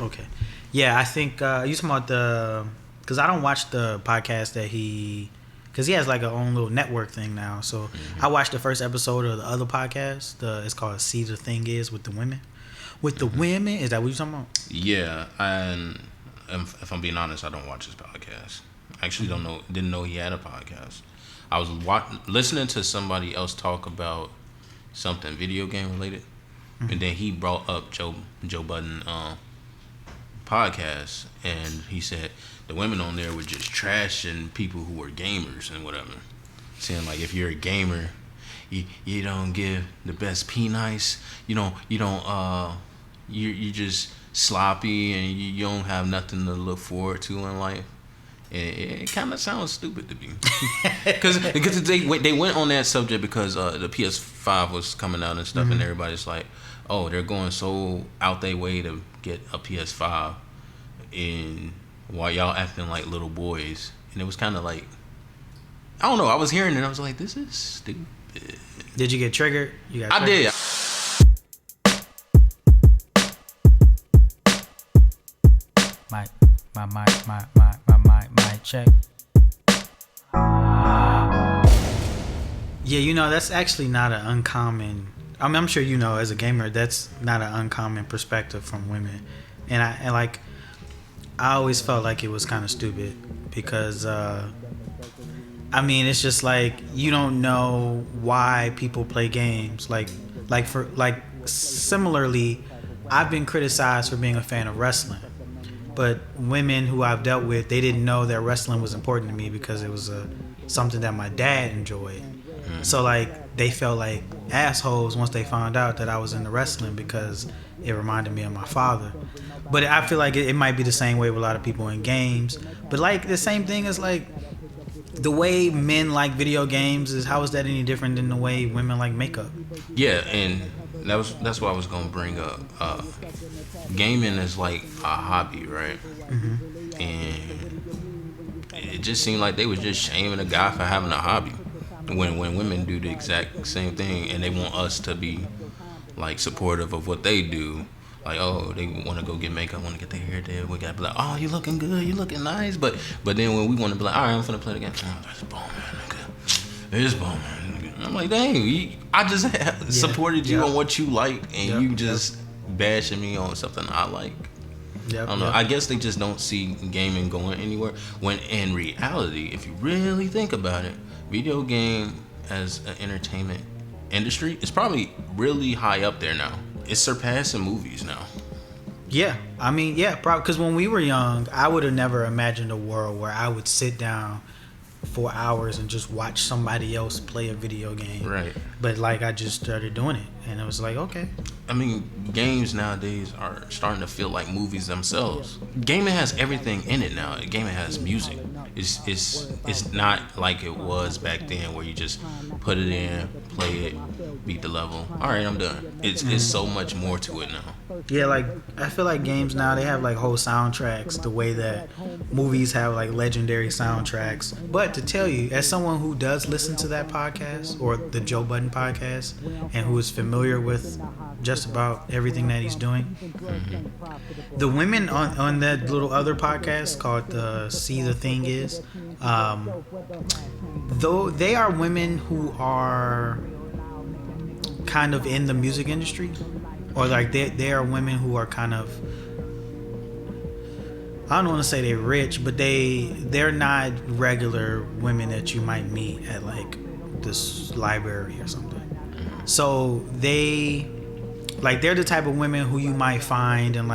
Okay. Yeah, I think you talking about the because I don't watch the podcast that because he has like a own little network thing now. So I watched the first episode of the other podcast. It's called "See the Thing Is" with the women. With the women, is that what you talking about? Yeah, and if I'm being honest, I don't watch his podcast. I actually didn't know he had a podcast. I was listening to somebody else talk about something video game related, and then he brought up Joe Budden podcast, and he said the women on there were just trashing people who were gamers and whatever, saying like if you're a gamer, you don't give the best P-nice, you just sloppy and you don't have nothing to look forward to in life. It kind of sounds stupid to me, because they went on that subject because the PS5 was coming out and stuff, and everybody's like, oh, they're going so out their way to get a PS5, and while y'all acting like little boys, and it was kind of like, I don't know. I was hearing it, and I was like, this is stupid. Did you get triggered? I did. My check. Yeah, that's actually not an uncommon. I'm sure as a gamer, that's not an uncommon perspective from women, and I always felt like it was kind of stupid because it's just like you don't know why people play games. Similarly, I've been criticized for being a fan of wrestling. But women who I've dealt with, they didn't know that wrestling was important to me because it was something that my dad enjoyed. So they felt like assholes once they found out that I was into wrestling because it reminded me of my father. But I feel like it might be the same way with a lot of people in games. But the same thing is the way men like video games is, how is that any different than the way women like makeup? Yeah, and that's what I was gonna bring up. Gaming is like a hobby, right? And it just seemed like they was just shaming a guy for having a hobby, when women do the exact same thing, and they want us to be like supportive of what they do. Like, oh, they want to go get makeup, want to get their hair did. We gotta be like, oh, you looking good, you looking nice. But then when we want to be like, all right, I'm finna play the game. Oh, that's booming, nigga. It's booming. I'm like, dang, I just supported you on what you like, and you just bashing me on something I like. I don't know. I guess they just don't see gaming going anywhere. When in reality, if you really think about it, video game as an entertainment industry is probably really high up there now. It's surpassing movies now. Yeah, probably because when we were young, I would have never imagined a world where I would sit down for hours and just watch somebody else play a video game. Right. But I just started doing it, and it was like, okay. Games nowadays are starting to feel like movies themselves. Gaming has everything in it now. Gaming has music. It's not like it was back then where you just put it in, play it, beat the level. All right, I'm done. It's so much more to it now. Yeah, I feel like games now, they have whole soundtracks the way that movies have legendary soundtracks. But to tell you, as someone who does listen to that podcast or the Joe Budden podcast and who is familiar with just about everything that he's doing, the women on that little other podcast called See the Thing Is, though they are women who are kind of in the music industry, or they are women who are kind of, I don't want to say they're rich, but they're not regular women that you might meet at this library or something. So they're the type of women who you might find in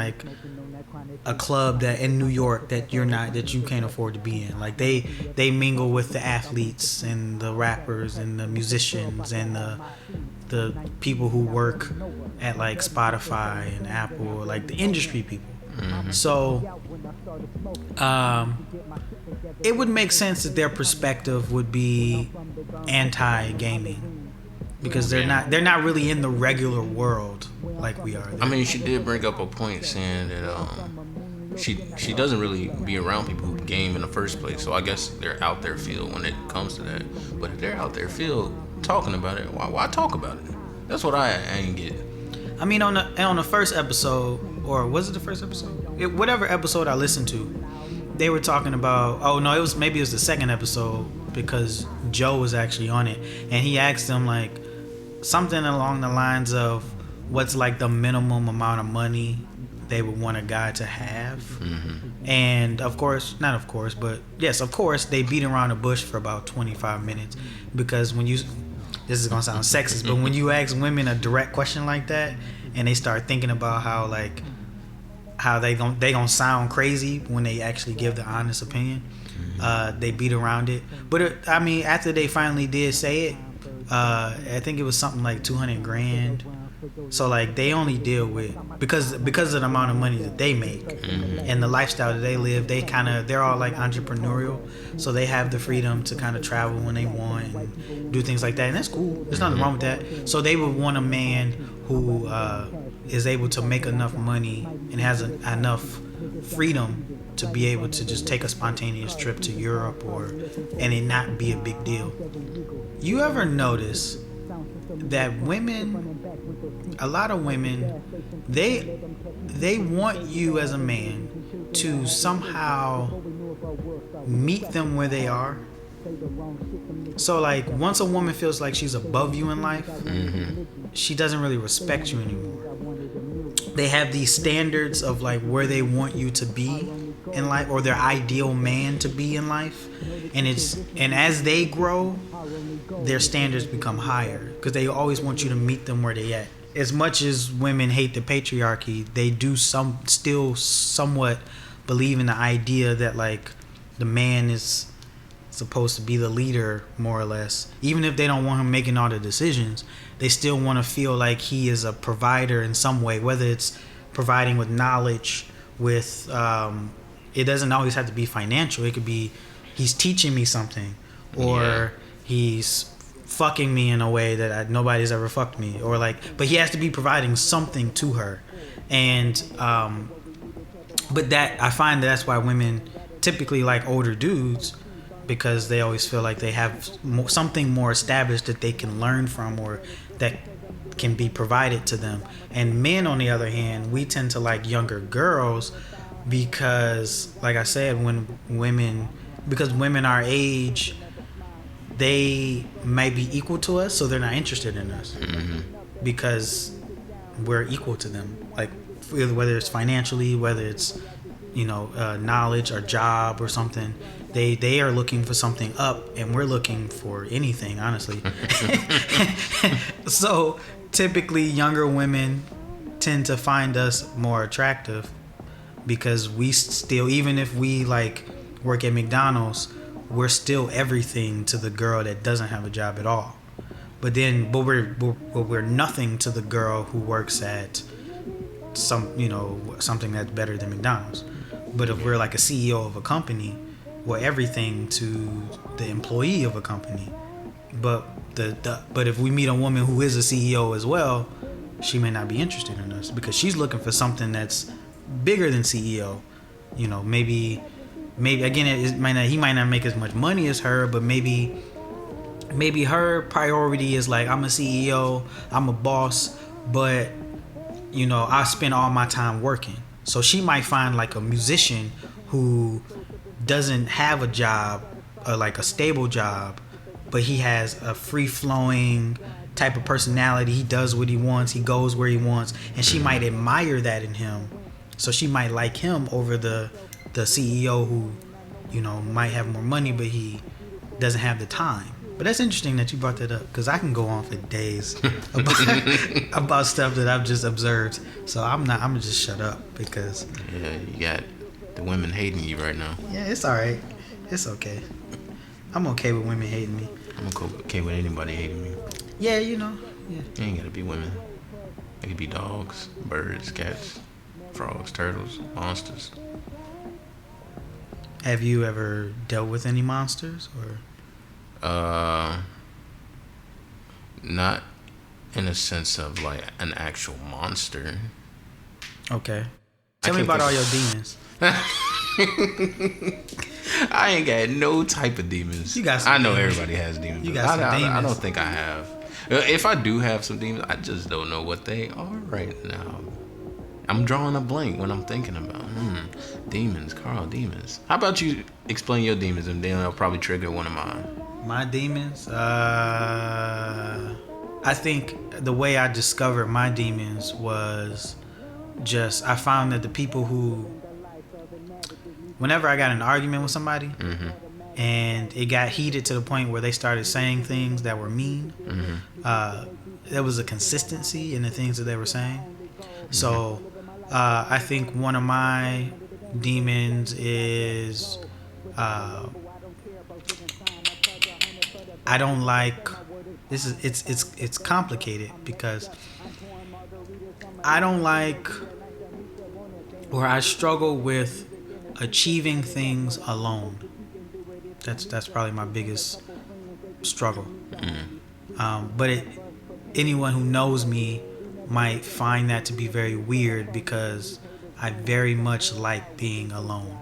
a club that in New York that you can't afford to be in. They mingle with the athletes and the rappers and the musicians and the people who work at Spotify and Apple, the industry people. So it would make sense that their perspective would be anti-gaming, because they're not really in the regular world like we are. She did bring up a point saying that she doesn't really be around people who game in the first place. So I guess they're out their field when it comes to that. But if they're out their field talking about it, why talk about it? That's what I ain't get. I mean, on the first episode, or was it the first episode? Whatever episode I listened to, they were talking about. Oh no, maybe it was the second episode because Joe was actually on it, and he asked them like something along the lines of what's like the minimum amount of money they would want a guy to have. And of course, not of course, but yes, of course, they beat around the bush for about 25 minutes because when you, this is gonna sound sexist, but when you ask women a direct question like that and they start thinking about how they gonna sound crazy when they actually give the honest opinion, they beat around it. But I mean, after they finally did say it, I think it was something like 200 grand. So like they only deal with because of the amount of money that they make and the lifestyle that they live, they're all like entrepreneurial, so they have the freedom to kind of travel when they want and do things like that, and that's cool. There's nothing wrong with that. So they would want a man who is able to make enough money and has enough freedom to be able to just take a spontaneous trip to Europe and it not be a big deal. You ever notice that a lot of women, they want you as a man to somehow meet them where they are. So like once a woman feels like she's above you in life, she doesn't really respect you anymore. They have these standards of like where they want you to be in life, or their ideal man to be in life, and as they grow, their standards become higher because they always want you to meet them where they at. As much as women hate the patriarchy, they do still somewhat believe in the idea that like the man is supposed to be the leader, more or less. Even if they don't want him making all the decisions, they still want to feel like he is a provider in some way, whether it's providing with knowledge, with it doesn't always have to be financial. It could be he's teaching me something, or he's fucking me in a way that nobody's ever fucked me, or like, but he has to be providing something to her. And but that, I find that's why women typically like older dudes, because they always feel like they have something more established that they can learn from, or that can be provided to them. And men, on the other hand, we tend to like younger girls because, like I said, because women our age, they might be equal to us, so they're not interested in us because we're equal to them. Like whether it's financially, whether it's knowledge or job or something, they are looking for something up, and we're looking for anything, honestly. So typically younger women tend to find us more attractive because we still, even if we like work at McDonald's, we're still everything to the girl that doesn't have a job at all. But we're nothing to the girl who works at something that's better than McDonald's. But if we're like a CEO of a company, we're everything to the employee of a company. But if we meet a woman who is a CEO as well, she may not be interested in us because she's looking for something that's bigger than CEO. Maybe again, he might not make as much money as her, but maybe her priority is like, I'm a CEO, I'm a boss, but I spend all my time working. So she might find like a musician who doesn't have a job, or like a stable job, but he has a free-flowing type of personality. He does what he wants, he goes where he wants, and she might admire that in him. So she might like him over the CEO who, might have more money, but he doesn't have the time. But that's interesting that you brought that up, because I can go on for days about stuff that I've just observed. So I'm gonna just shut up because you got the women hating you right now. Yeah, it's all right. It's okay. I'm okay with women hating me. I'm okay with anybody hating me. Yeah, Yeah. It ain't gotta be women. It could be dogs, birds, cats, frogs, turtles, monsters. Have you ever dealt with any monsters, or? Not in a sense of like an actual monster. Okay. Tell me about all your demons. I ain't got no type of demons. You got some I know demons. everybody has demons. You got some demons. I don't think I have. If I do have some demons, I just don't know what they are right now. I'm drawing a blank when I'm thinking about demons, Karl, demons. How about you explain your demons, and then I'll probably trigger one of mine. My demons. I think the way I discovered my demons was just I found that the people who, whenever I got in an argument with somebody, and it got heated to the point where they started saying things that were mean, there was a consistency in the things that they were saying. So I think one of my demons is I don't like this is it's complicated because I don't like, or I struggle with achieving things alone. That's probably my biggest struggle. But anyone who knows me might find that to be very weird because I very much like being alone.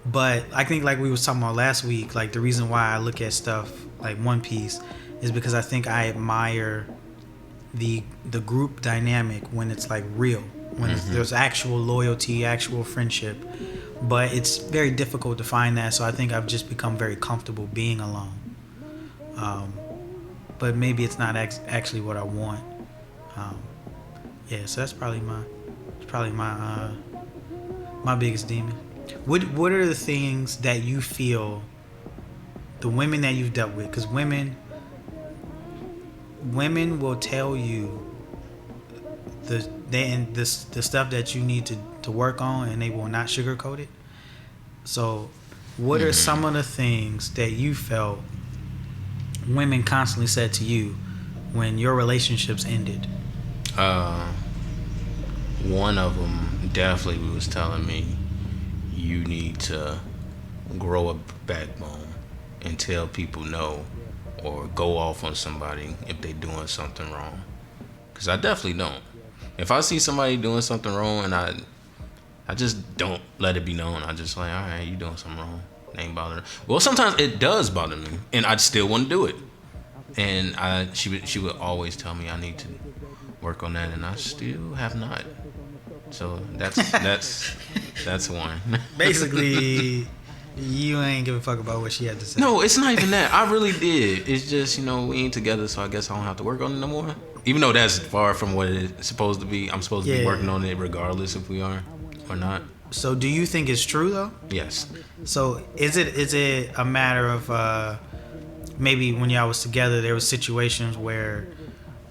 But I think like we was talking about last week, like the reason why I look at stuff like One Piece is because I think I admire the group dynamic when it's like real, when there's actual loyalty, actual friendship. But it's very difficult to find that, so I think I've just become very comfortable being alone. But maybe it's not actually what I want. Yeah, so that's probably my biggest demon. What are the things that you feel, the women that you've dealt with? Because women will tell you the stuff that you need to work on, and they will not sugarcoat it. So, what are some of the things that you felt women constantly said to you when your relationships ended? One of them definitely was telling me, you need to grow a backbone and tell people no, or go off on somebody if they doing something wrong. Because I definitely don't. If I see somebody doing something wrong and I just don't let it be known, I just like, all right, you doing something wrong. It ain't bothering. Well, sometimes it does bother me, and I'd still want to do it. And she would always tell me I need to work on that, and I still have not. So that's one. Basically, you ain't give a fuck about what she had to say. No, it's not even that. I really did. It's just, we ain't together, so I guess I don't have to work on it no more. Even though that's far from what it's supposed to be. I'm supposed to be working on it regardless if we are or not. So do you think it's true though? Yes. So is it a matter of maybe when y'all was together there was situations where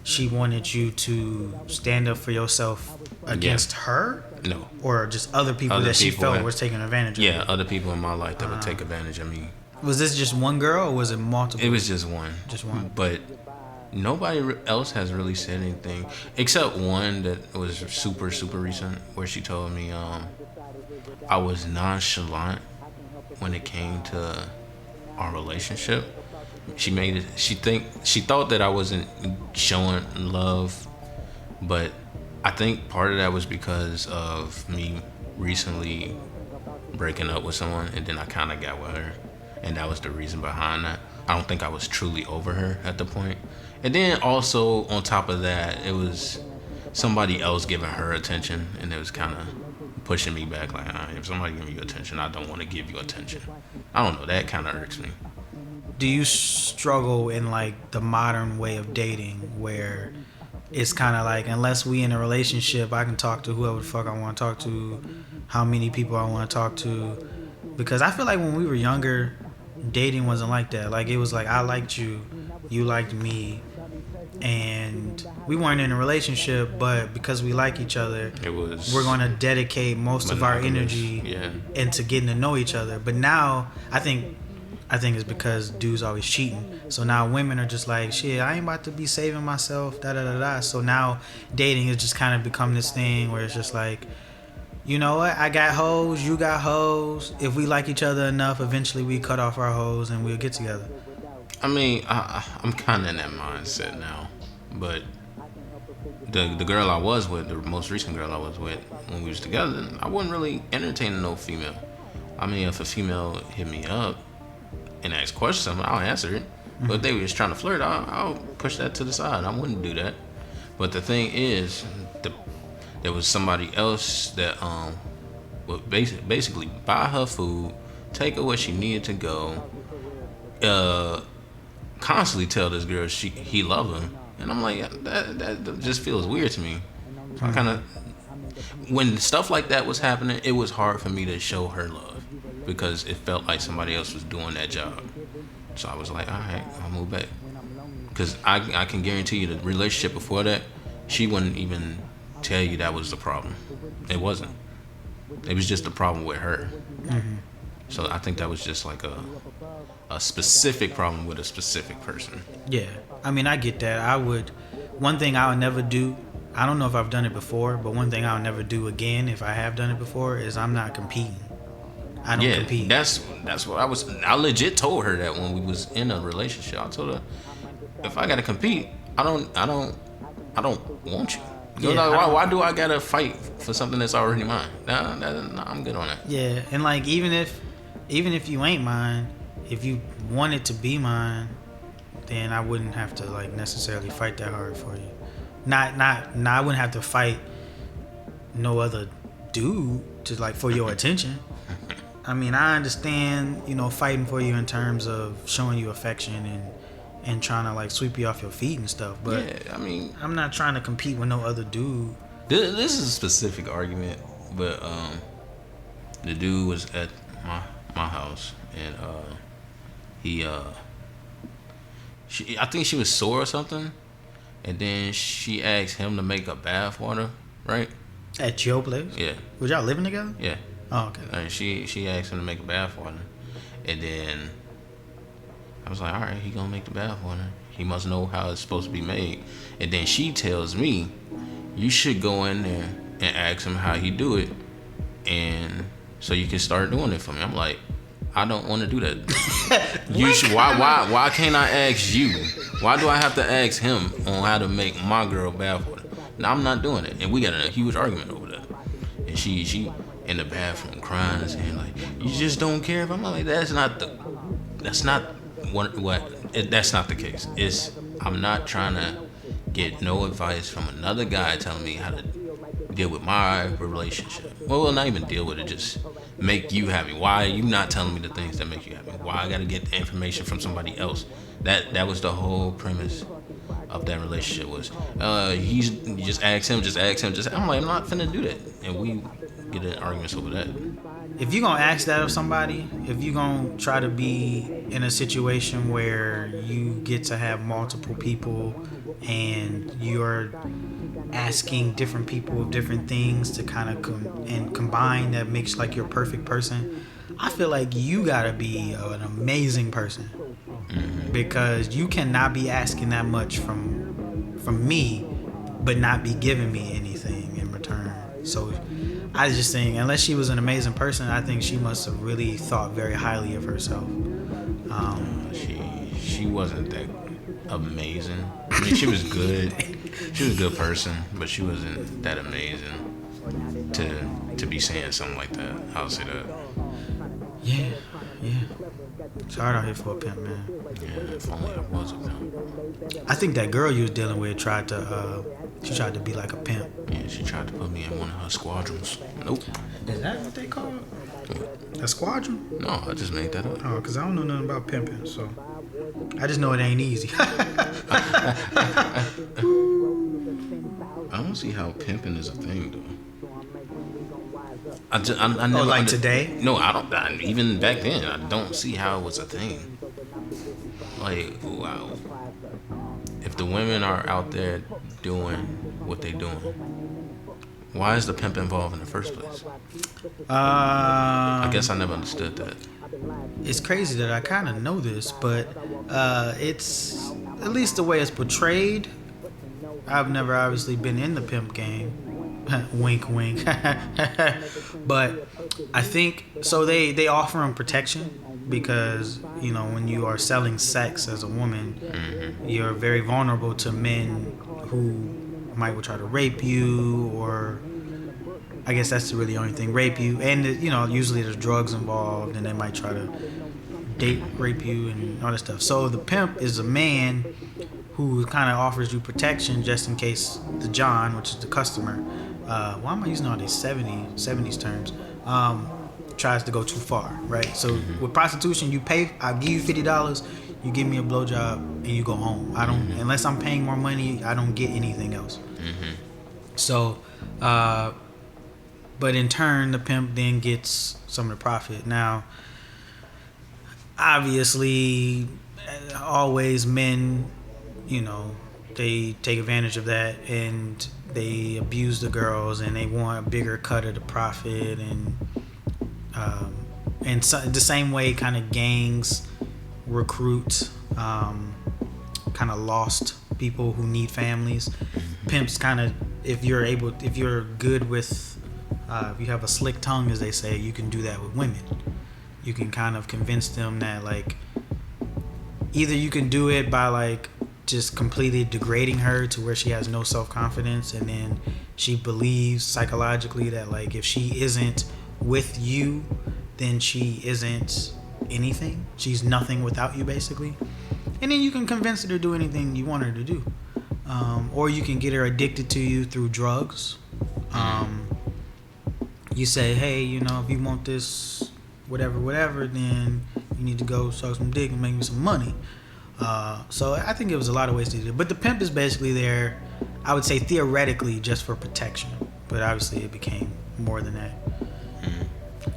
she wanted you to stand up for yourself against her? No. Or just other people that she felt was taking advantage of? Yeah, other people in my life that would take advantage of me. Was this just one girl or was it multiple? It was just one. Just one. But nobody else has really said anything except one that was super, super recent where she told me I was nonchalant when it came to our relationship. She thought that I wasn't showing love, but I think part of that was because of me recently breaking up with someone, and then I kind of got with her, and that was the reason behind that. I don't think I was truly over her at the point. And then also on top of that, it was somebody else giving her attention, and it was kind of pushing me back like, if somebody give you attention, I don't want to give you attention. I don't know, that kind of irks me. Do you struggle in like the modern way of dating where it's kind of like, unless we in a relationship, I can talk to whoever the fuck I want to talk to, how many people I want to talk to? Because I feel like when we were younger, dating wasn't like that. Like it was like, I liked you, you liked me, and we weren't in a relationship, but because we like each other, we're going to dedicate most of our energy into getting to know each other. But now I think it's because dudes always cheating. So now women are just like, shit, I ain't about to be saving myself, da-da-da-da. So now dating has just kind of become this thing where it's just like, you know what? I got hoes, you got hoes. If we like each other enough, eventually we cut off our hoes and we'll get together. I mean, I'm kind of in that mindset now. But the girl I was with, the most recent girl I was with, when we was together, I wasn't really entertaining no female. I mean, if a female hit me up and ask questions, I'll answer it. But if they were just trying to flirt, I'll push that to the side. I wouldn't do that. But the thing is, there was somebody else that would basically buy her food, take her where she needed to go, constantly tell this girl he loved her, and I'm like, that just feels weird to me. So I kind of, when stuff like that was happening, it was hard for me to show her love because it felt like somebody else was doing that job. So I was like, all right, I'll move back. Because I can guarantee you the relationship before that, she wouldn't even tell you that was the problem. It wasn't. It was just a problem with her. Mm-hmm. So I think that was just like a specific problem with a specific person. Yeah. I mean, I get that. One thing I would never do, I don't know if I've done it before, but one thing I'll never do again if I have done it before is I'm not competing. I don't compete. That's what I legit told her that when we was in a relationship. I told her, if I gotta compete, I don't want you. Yeah, why do I gotta fight for something that's already mine? Nah, I'm good on that. Yeah, and like even if you ain't mine, if you want it to be mine, then I wouldn't have to like necessarily fight that hard for you. I wouldn't have to fight no other dude to like for your attention. I mean, I understand, fighting for you in terms of showing you affection and trying to like sweep you off your feet and stuff. But yeah, I mean, I'm not trying to compete with no other dude. This is a specific argument, but the dude was at my house and I think she was sore or something, and then she asked him to make a bath water, right? At your place? Yeah. Was y'all living together? Yeah. Oh, okay. And she asked him to make a bath water, and then I was like, all right, he gonna make the bath water. He must know how it's supposed to be made. And then she tells me, you should go in there and ask him how he do it, and so you can start doing it for me. I'm like, I don't want to do that. You should. Why can't I ask you? Why do I have to ask him on how to make my girl bath water? No, I'm not doing it. And we got a huge argument over that. And she in the bathroom crying and saying like, you just don't care if I'm like, that's not the case. I'm not trying to get no advice from another guy telling me how to deal with my relationship. Well, not even deal with it, just make you happy. Why are you not telling me the things that make you happy? Why I gotta get the information from somebody else? That was the whole premise of that relationship was, you just ask him. I'm like, I'm not finna do that. And we get in arguments over that. If you're gonna ask that of somebody, if you're gonna try to be in a situation where you get to have multiple people and you're asking different people of different things to kind of combine that makes like your perfect person, I feel like you gotta be an amazing person. Mm-hmm. Because you cannot be asking that much from me but not be giving me anything in return. So I just think, unless she was an amazing person, I think she must have really thought very highly of herself. She wasn't that amazing. I mean, she was good. She was a good person, but she wasn't that amazing to be saying something like that. I'll say that. Yeah. It's hard out here for a pimp, man. Yeah, if only I was a pimp. I think that girl you was dealing with tried to be like a pimp. Yeah, she tried to put me in one of her squadrons. Nope. Is that what they call it? A squadron? No, I just made that up. Oh, because I don't know nothing about pimping, so I just know it ain't easy. I don't see how pimping is a thing, though. I never like today? No, I don't. Even back then, I don't see how it was a thing. Like, wow. If the women are out there doing what they doing, why is the pimp involved in the first place? I guess I never understood that. It's crazy that I kind of know this, but it's at least the way it's portrayed. I've never obviously been in the pimp game. Wink, wink. But I think so. They offer them protection because when you are selling sex as a woman, mm-hmm. you're very vulnerable to men who might try to rape you, or I guess that's the really only thing, rape you. And usually there's drugs involved, and they might try to date rape you and all that stuff. So the pimp is a man who kind of offers you protection just in case the John, which is the customer, why am I using all these 70s terms, tries to go too far, right? So with prostitution, you pay, I'll give you $50, you give me a blowjob, and you go home. I don't, unless I'm paying more money, I don't get anything else. So, but in turn, the pimp then gets some of the profit. Now, obviously, always men, you know, they take advantage of that and they abuse the girls and they want a bigger cut of the profit, and so, the same way kind of gangs recruit kind of lost people who need families. Pimps kind of, if you're good with, if you have a slick tongue, as they say, you can do that with women. You can kind of convince them that, like, either you can do it by like just completely degrading her to where she has no self-confidence, and then she believes psychologically that, like, if she isn't with you, then she isn't anything. She's nothing without you, basically. And then you can convince her to do anything you want her to do. Or you can get her addicted to you through drugs. You say, hey, you know, if you want this whatever, then you need to go suck some dick and make me some money. So I think it was a lot of ways to do it. But the pimp is basically there, I would say theoretically, just for protection. But obviously it became more than that.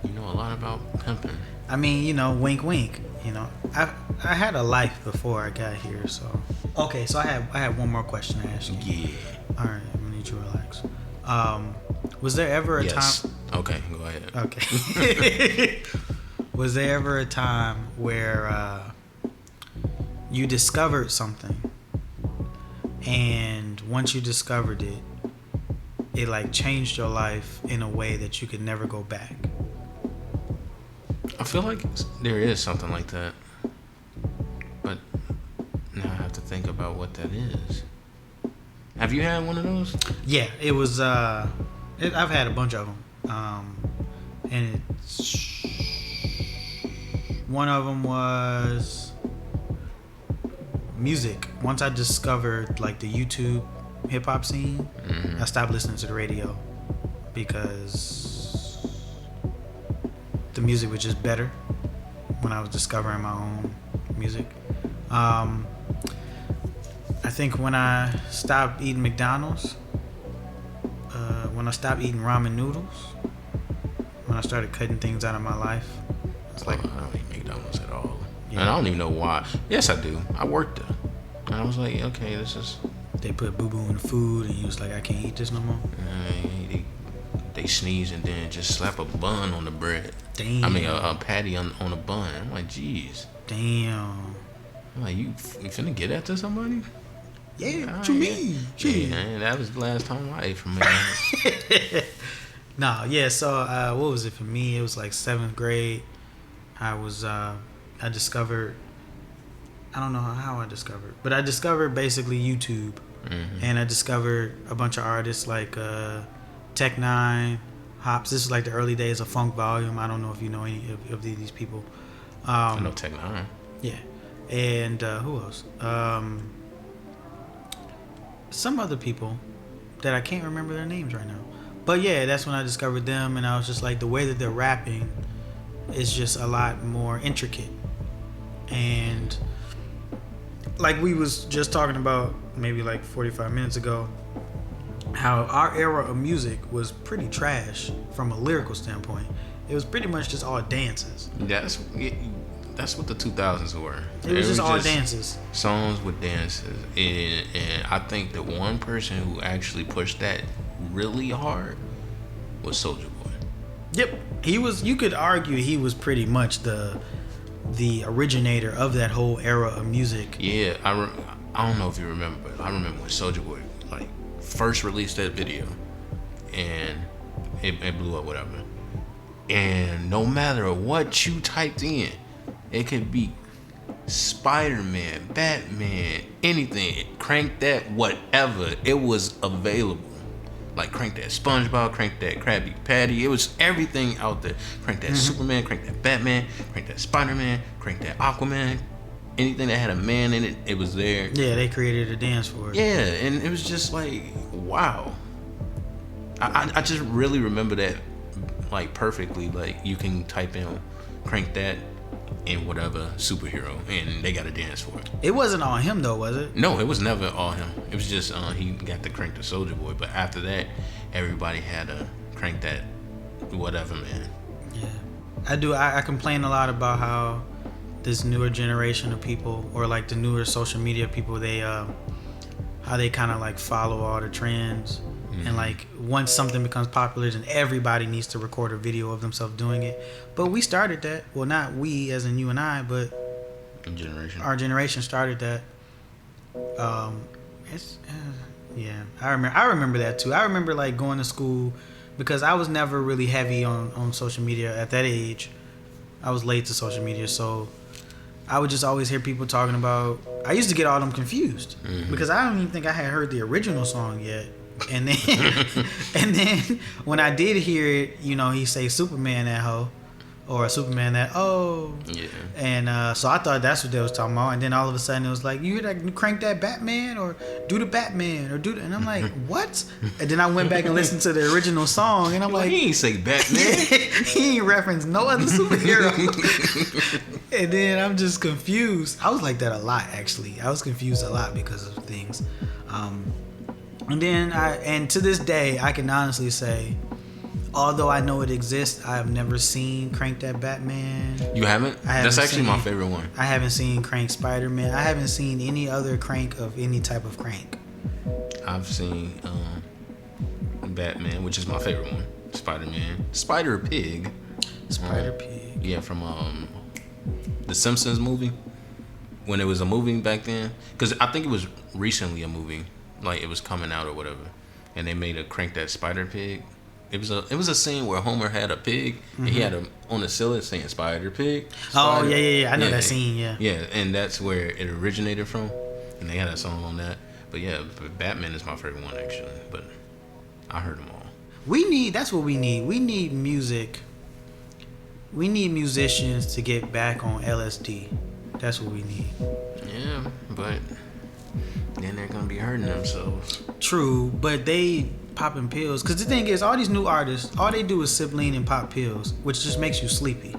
You know a lot about pimping. I mean, you know, wink, wink. You know, I had a life before I got here, so. Okay, so I have one more question to ask you. Yeah. All right, I'm gonna need you to relax. Was there ever a time? Okay, go ahead. Okay. Was there ever a time where you discovered something, and once you discovered it, it like changed your life in a way that you could never go back? I feel like there is something like that, but now I have to think about what that is. Have you had one of those? Yeah, it was. I've had a bunch of them, and one of them was music. Once I discovered like the YouTube hip hop scene, I stopped listening to the radio because the music was just better when I was discovering my own music. I think when I stopped eating McDonald's, when I stopped eating ramen noodles, when I started cutting things out of my life, it's like, I don't eat McDonald's at all. Yeah. And I don't even know why. Yes, I do. I worked there. And I was like, okay, this is... they put boo-boo in the food and you was like, I can't eat this no more. They sneeze and then just slap a bun on the bread. Damn. I mean, a patty on a bun. I'm like, jeez. Damn. I'm like, you finna get that to somebody? Yeah, what you mean? Yeah, man, that was the last time I ate from McDonald's. Nah, yeah, so what was it for me? It was like 7th grade. I discovered, I don't know how I discovered, but I discovered basically YouTube. And I discovered a bunch of artists like Tech Nine, Hops. This is like the early days of Funk Volume. I don't know if you know any of these people. I know Tech Nine. Yeah. And who else? Some other people that I can't remember their names right now. But yeah, that's when I discovered them, and I was just like, the way that they're rapping is just a lot more intricate. And like we was just talking about maybe like 45 minutes ago, how our era of music was pretty trash from a lyrical standpoint. It was pretty much just all dances. That's what the 2000s were. It was just all dances. Songs with dances. And I think the one person who actually pushed that really hard was Soulja Boy. Yep. He was, you could argue he was pretty much the originator of that whole era of music. Yeah, I don't know if you remember, but I remember when Soulja Boy like first released that video, and it blew up, whatever. And no matter what you typed in, it could be Spider-Man, Batman, anything. Crank that, whatever. It was available. Like crank that SpongeBob, crank that Krabby Patty. It was everything out there. Crank that Superman, crank that Batman, crank that Spider-Man, crank that Aquaman. Anything that had a man in it, it was there. Yeah, they created a dance for it. Yeah, and it was just like, wow. I just really remember that like perfectly. Like you can type in crank that in whatever superhero and they got a dance for it. It wasn't all him though, was it? No, it was never all him. It was just he got to crank the Soulja Boy, but after that everybody had to crank that whatever man. Yeah. I complain a lot about how this newer generation of people, or like the newer social media people, they how they kind of like follow all the trends. And like once something becomes popular, then everybody needs to record a video of themselves doing it. But we started that. Well, not we as in you and I, but our generation started that. Yeah, I remember that too. I remember like going to school because I was never really heavy on social media at that age. I was late to social media, so I would just always hear people talking about. I used to get all them confused because I don't even think I had heard the original song yet. And then when I did hear it, you know, he say Superman that hoe, or Superman that Yeah. And so I thought that's what they was talking about. And then all of a sudden it was like, you hear that, crank that Batman, or do the Batman, or do the, and I'm like, what? And then I went back and listened to the original song, and I'm like, he ain't say Batman. he ain't reference no other superhero. And then I'm just confused. I was like that a lot, actually. I was confused a lot because of things. And then and to this day, I can honestly say, although I know it exists, I have never seen Crank That Batman. You haven't? That's actually my favorite one. I haven't seen Crank Spider-Man. I haven't seen any other crank of any type of crank. I've seen Batman, which is my favorite one. Spider-Man. Spider-Pig. Spider-Pig. Yeah, from the Simpsons movie. When it was a movie back then. Because I think it was recently a movie. Like it was coming out or whatever. And they made a Crank That Spider-Pig. It was a scene where Homer had a pig and he had him on the ceiling saying Spider-Pig. Oh, yeah. I know that scene, yeah. Yeah, and that's where it originated from. And they had a song on that. But yeah, Batman is my favorite one actually. But I heard them all. That's what we need. We need music. We need musicians to get back on LSD. That's what we need. Yeah, but then they're going to be hurting themselves. True, but they popping pills. Because the thing is, all these new artists, all they do is sip lean and pop pills, which just makes you sleepy.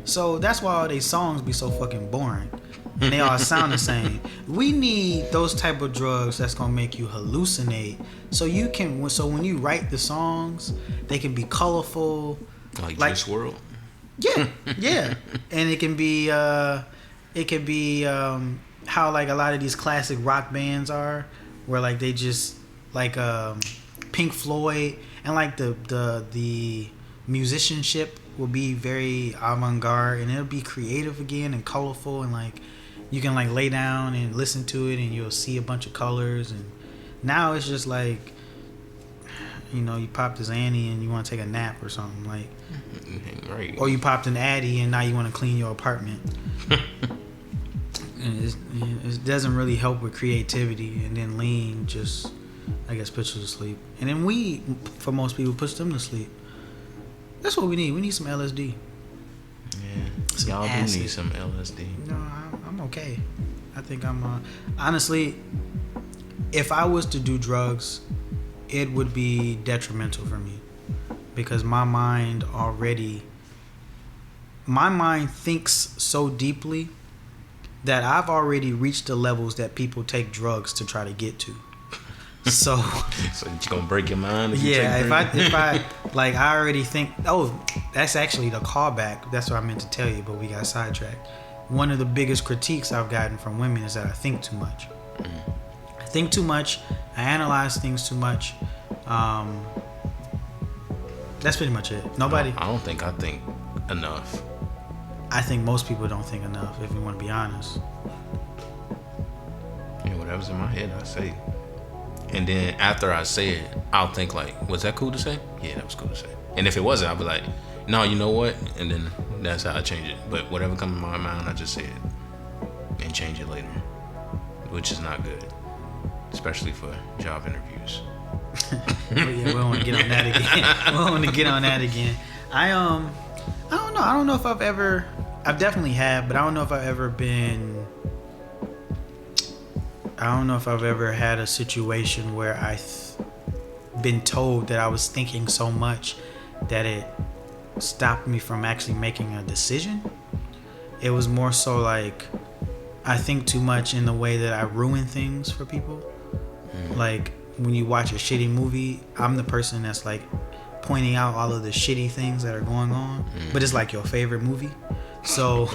So that's why all their songs be so fucking boring. And they all sound the same. We need those type of drugs that's going to make you hallucinate. So when you write the songs, they can be colorful. Like Juice WRLD? Yeah. And it can be how like a lot of these classic rock bands are, where like they just like Pink Floyd, and like the musicianship will be very avant-garde, and it'll be creative again and colorful, and like you can like lay down and listen to it and you'll see a bunch of colors. And now it's just like, you know, you popped this Annie and you want to take a nap or something, like, right. Or you popped an Addy and now you want to clean your apartment. It doesn't really help with creativity. And then lean just, I guess, puts you to sleep. And then weed, for most people, puts them to sleep. That's what we need. We need some LSD. Yeah, y'all do need some LSD. No, I'm okay. I think I'm honestly, if I was to do drugs, it would be detrimental for me, because my mind thinks so deeply that I've already reached the levels that people take drugs to try to get to. So it's gonna break your mind. If I like, I already think. Oh, that's actually the callback. That's what I meant to tell you, but we got sidetracked. One of the biggest critiques I've gotten from women is that I think too much. I think too much. I analyze things too much. That's pretty much it. Nobody. I don't think I think enough. I think most people don't think enough, if you want to be honest. Yeah, whatever's in my head, I say. And then after I say it, I'll think like, was that cool to say? Yeah, that was cool to say. And if it wasn't, I'll be like, no, you know what? And then that's how I change it. But whatever comes in my mind, I just say it and change it later, which is not good, especially for job interviews. But yeah, we don't want to get on that again. We don't want to get on that again. I don't know. I don't know if I've definitely had, but I don't know if I've ever been. I don't know if I've ever had a situation where I've been told that I was thinking so much that it stopped me from actually making a decision. It was more so like I think too much in the way that I ruin things for people. Like when you watch a shitty movie, I'm the person that's like pointing out all of the shitty things that are going on, but it's like your favorite movie. So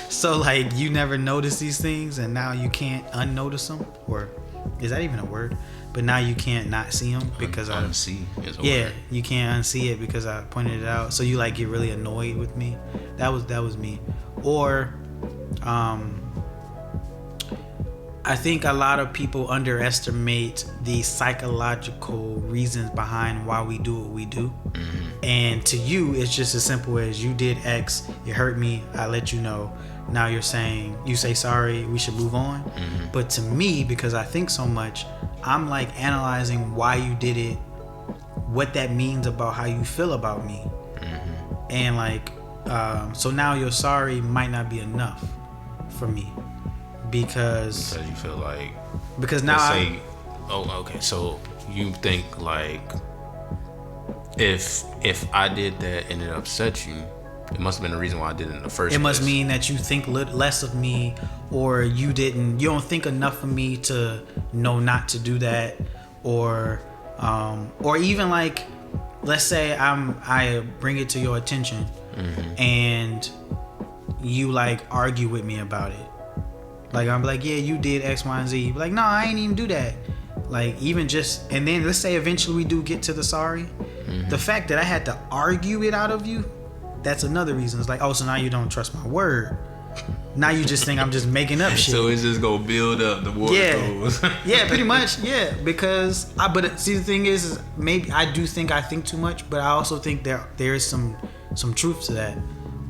so like you never notice these things and now you can't unnotice them, or is that even a word? But now you can't not see them because unsee is a word. You can't unsee it because I pointed it out. So you like get really annoyed with me. That was me. Or I think a lot of people underestimate the psychological reasons behind why we do what we do. And to you, it's just as simple as you did X, it hurt me, I let you know. Now you say sorry, we should move on. But to me, because I think so much, I'm like analyzing why you did it, what that means about how you feel about me. And like, so now your sorry might not be enough for me. Because you feel like, because now okay, so you think like if I did that and it upset you, it must have been the reason why I did it in the first place. It must mean that you think less of me, or you don't think enough of me to know not to do that, or even like, let's say I bring it to your attention, and you like argue with me about it. Like I'm like, yeah, you did X, Y, and Z. You be like, no, I ain't even do that. Like even just, and then let's say eventually we do get to the sorry. The fact that I had to argue it out of you, that's another reason. It's like, oh, so now you don't trust my word. Now you just think I'm just making up shit. So it's just gonna build up the war goes. Yeah, pretty much. Yeah, because but see, the thing is maybe I do think I think too much, but I also think there is some truth to that.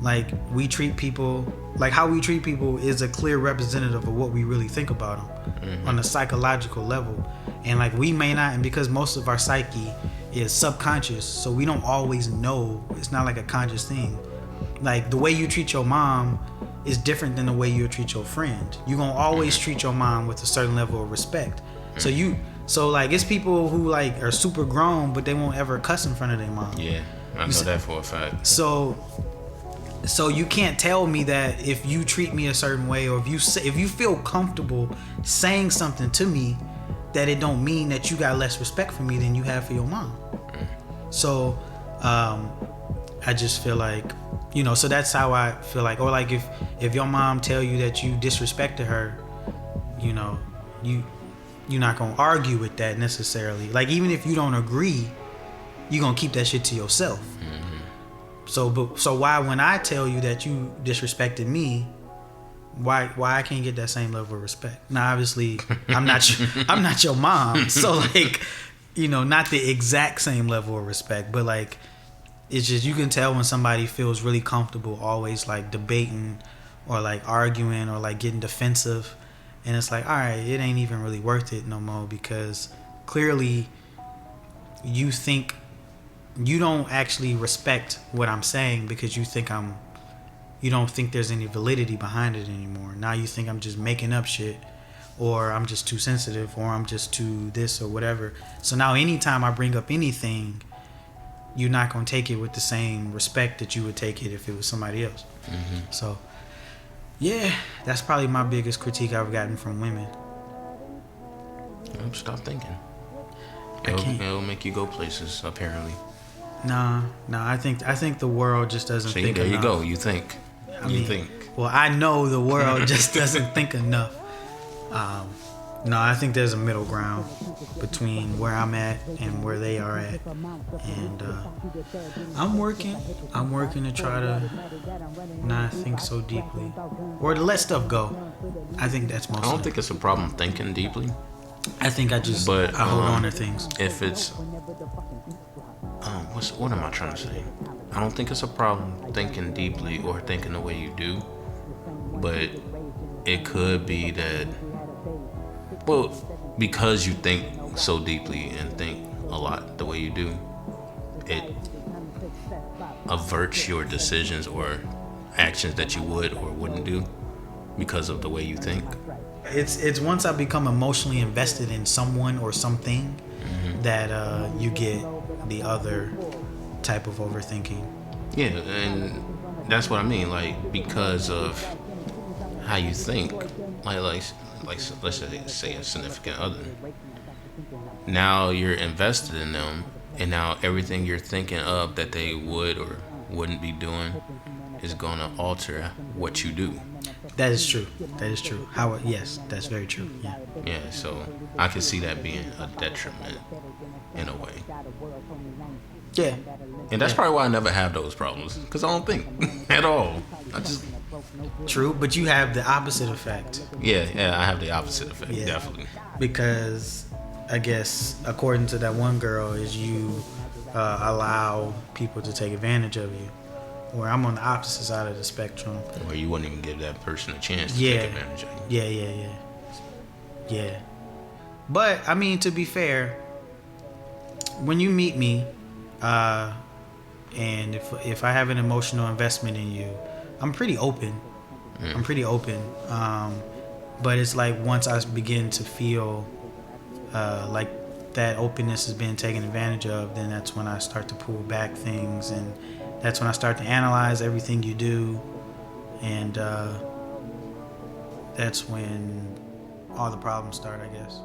Like we treat people, like how we treat people is a clear representative of what we really think about them on a psychological level. And like we may not, and because most of our psyche is subconscious, so we don't always know. It's not like a conscious thing. Like the way you treat your mom is different than the way you treat your friend. You're gonna always treat your mom with a certain level of respect. So like it's people who like are super grown, but they won't ever cuss in front of their mom. Yeah, I know that for a fact. So you can't tell me that if you treat me a certain way, or if you feel comfortable saying something to me, that it don't mean that you got less respect for me than you have for your mom. So I just feel like, so that's how I feel like. Or like if your mom tell you that you disrespected her, you're not gonna argue with that necessarily. Like even if you don't agree, you're gonna keep that shit to yourself. So why when I tell you that you disrespected me, why I can't get that same level of respect? Now obviously I'm not your mom, so like not the exact same level of respect, but like it's just you can tell when somebody feels really comfortable always like debating or like arguing or like getting defensive, and it's like, all right, it ain't even really worth it no more, because clearly you think you don't actually respect what I'm saying, because you don't think there's any validity behind it anymore. Now you think I'm just making up shit, or I'm just too sensitive, or I'm just too this or whatever. So now anytime I bring up anything, you're not going to take it with the same respect that you would take it if it was somebody else. So yeah, that's probably my biggest critique I've gotten from women. Stop thinking. It'll make you go places, apparently. Nah. I think the world just doesn't think there enough. You go. You think. Well, I know the world just doesn't think enough. No, I think there's a middle ground between where I'm at and where they are at, and I'm working to try to not think so deeply, or to let stuff go. I think that's most. I don't think it's a problem thinking deeply. I think I hold on to things. If it's what am I trying to say? I don't think it's a problem thinking deeply or thinking the way you do, but it could be that, well, because you think so deeply and think a lot the way you do, it averts your decisions or actions that you would or wouldn't do because of the way you think. It's once I become emotionally invested in someone or something that you get the other type of overthinking. Yeah, and that's what I mean. Like, because of how you think, like let's say a significant other. Now you're invested in them, and now everything you're thinking of that they would or wouldn't be doing is gonna alter what you do. That is true. That is true. How? Yes, that's very true. Yeah. Yeah, so I can see that being a detriment in a way. Yeah. And that's probably why I never have those problems, because I don't think at all. I just, True, but you have the opposite effect. yeah, I have the opposite effect, Yeah. definitely. Because I guess according to that one girl, is you allow people to take advantage of you. Where I'm on the opposite side of the spectrum. Or you wouldn't even give that person a chance to Yeah. take advantage of you. Yeah. But I mean, to be fair, when you meet me, and if I have an emotional investment in you, I'm pretty open. I'm pretty open. But it's like once I begin to feel like that openness is being taken advantage of, then that's when I start to pull back things, and that's when I start to analyze everything you do, and that's when all the problems start, I guess.